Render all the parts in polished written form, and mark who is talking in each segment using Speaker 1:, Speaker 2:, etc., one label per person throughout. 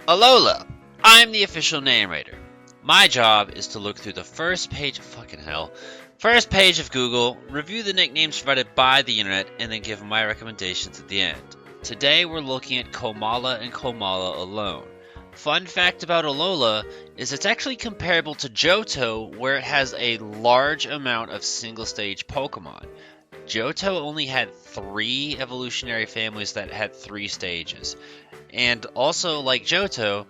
Speaker 1: Alola! I'm the official narrator. My job is to look through the first page of first page of Google, review the nicknames provided by the internet, and then give my recommendations at the end. Today we're looking at Komala and Komala alone. Fun fact about Alola is it's actually comparable to Johto, where it has a large amount of single stage Pokemon. Johto only had 3 evolutionary families that had 3 stages. And also, like Johto,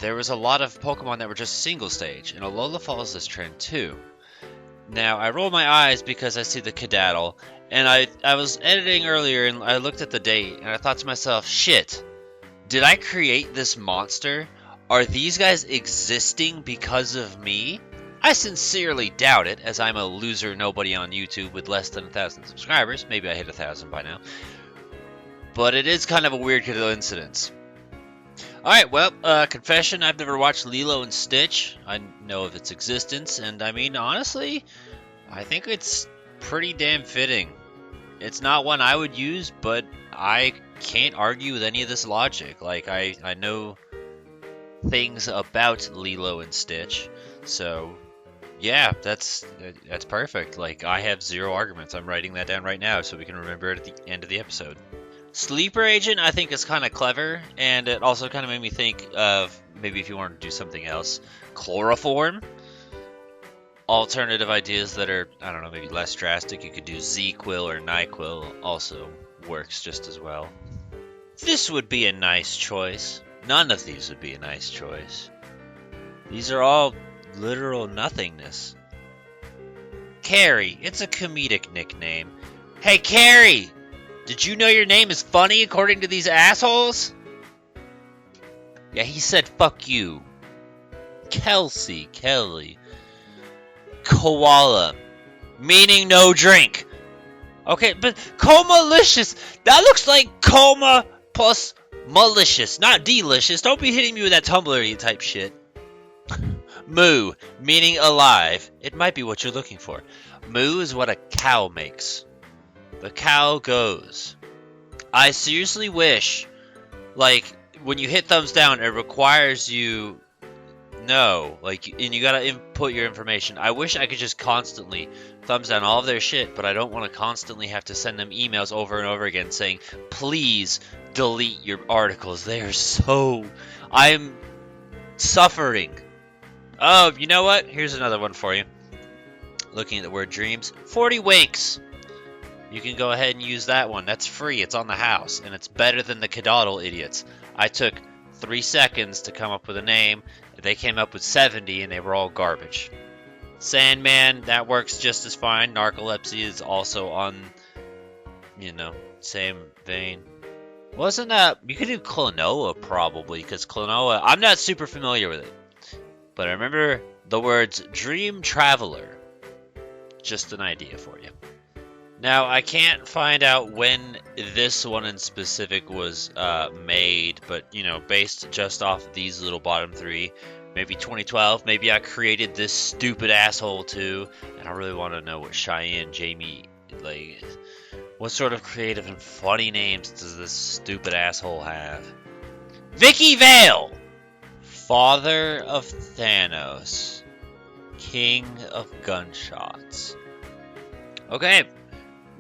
Speaker 1: there was a lot of Pokemon that were just single stage, and Alola follows this trend too. Now, I roll my eyes because I see the Kedaddle, and I was editing earlier and I looked at the date, and I thought to myself, shit, did I create this monster? Are these guys existing because of me? I sincerely doubt it, as I'm a loser nobody on YouTube with less than 1,000 subscribers. Maybe I hit 1,000 by now. But it is kind of a weird coincidence. Alright, well, confession, I've never watched Lilo and Stitch. I know of its existence, and I mean, honestly, I think it's pretty damn fitting. It's not one I would use, but I can't argue with any of this logic. Like, I know things about Lilo and Stitch, so yeah, that's perfect. Like, I have 0 arguments. I'm writing that down right now so we can remember it at the end of the episode. Sleeper Agent, I think, is kind of clever, and it also kind of made me think of maybe if you want to do something else. Chloroform. Alternative ideas that are, I don't know, maybe less drastic. You could do Z-Quill or NyQuil, also works just as well. This would be a nice choice. None of these would be a nice choice. These are all literal nothingness. Carrie, it's a comedic nickname. Hey, Carrie! Did you know your name is funny according to these assholes? Yeah, he said fuck you. Kelly. Koala, meaning no drink. Okay, but Comalicious, that looks like coma plus malicious, not delicious. Don't be hitting me with that Tumblr type shit. Moo, meaning alive. It might be what you're looking for. Moo is what a cow makes. The cow goes. I seriously wish, like, when you hit thumbs down, it requires you know, like, and you gotta input your information. I wish I could just constantly thumbs down all of their shit, but I don't want to constantly have to send them emails over and over again saying, please delete your articles. They are so... I'm suffering. Oh, you know what? Here's another one for you. Looking at the word dreams. 40 winks. You can go ahead and use that one. That's free. It's on the house. And it's better than the Kedaddle idiots. I took 3 seconds to come up with a name. They came up with 70 and they were all garbage. Sandman, that works just as fine. Narcolepsy is also on, same vein. Wasn't that... You could do Klonoa probably, because Klonoa... I'm not super familiar with it. But I remember the words Dream Traveler. Just an idea for you. Now, I can't find out when this one in specific was made, but, based just off these little bottom 3, maybe 2012, maybe I created this stupid asshole too, and I really want to know what Cheyenne, Jamie, like, what sort of creative and funny names does this stupid asshole have? Vicky Vale! Father of Thanos. King of Gunshots. Okay.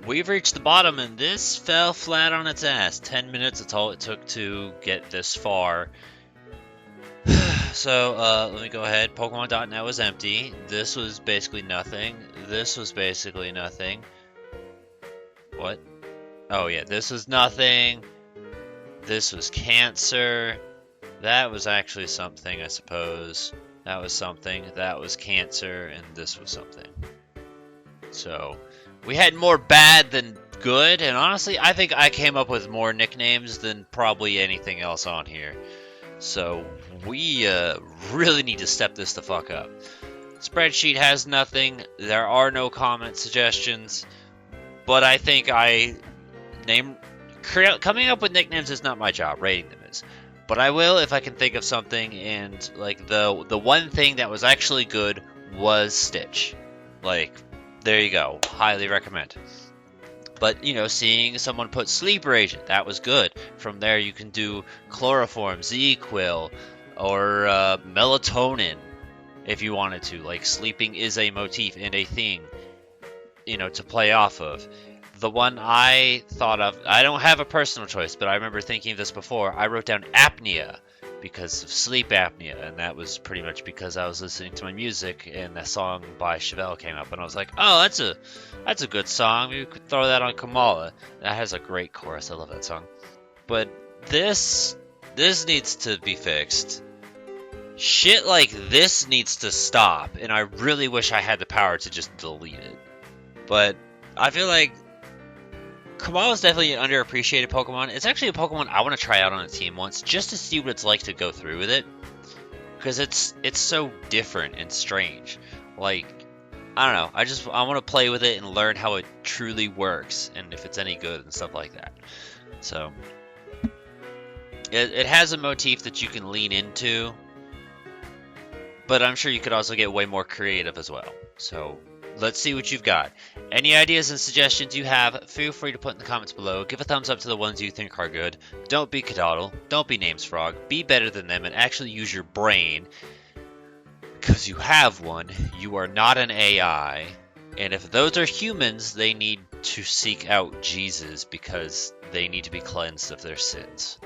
Speaker 1: We've reached the bottom, and this fell flat on its ass. 10 minutes, that's all it took to get this far. So, let me go ahead. Pokemon.net was empty. This was basically nothing. This was basically nothing. What? Oh, yeah, this was nothing. This was cancer. That was actually something, I suppose. That was something. That was cancer, and this was something. So... we had more bad than good, and honestly, I think I came up with more nicknames than probably anything else on here. So, we really need to step this the fuck up. Spreadsheet has nothing, there are no comment suggestions, but I think coming up with nicknames is not my job, rating them is. But I will if I can think of something, and, like, the one thing that was actually good was Stitch. Like... there you go. Highly recommend. But, you know, seeing someone put sleeper agent, that was good. From there, you can do chloroform, Z-Quil, or melatonin if you wanted to. Like, sleeping is a motif and a thing, you know, to play off of. The one I thought of, I don't have a personal choice, but I remember thinking of this before. I wrote down apnea because of sleep apnea, and that was pretty much because I was listening to my music and that song by Chevelle came up, and I was like, oh, that's a good song. Maybe we could throw that on Komala. That has a great chorus. I love that song. But this needs to be fixed. Shit like this needs to stop, and I really wish I had the power to just delete it. But I feel like Komala is definitely an underappreciated Pokemon. It's actually a Pokemon I want to try out on a team once, just to see what it's like to go through with it. Because it's so different and strange. Like, I don't know. I want to play with it and learn how it truly works, and if it's any good and stuff like that. So, it has a motif that you can lean into, but I'm sure you could also get way more creative as well. So, let's see what you've got. Any ideas and suggestions you have, feel free to put in the comments below. Give a thumbs up to the ones you think are good. Don't be Cadoddle. Don't be Namesfrog. Be better than them and actually use your brain. Because you have one. You are not an AI. And if those are humans, they need to seek out Jesus because they need to be cleansed of their sins.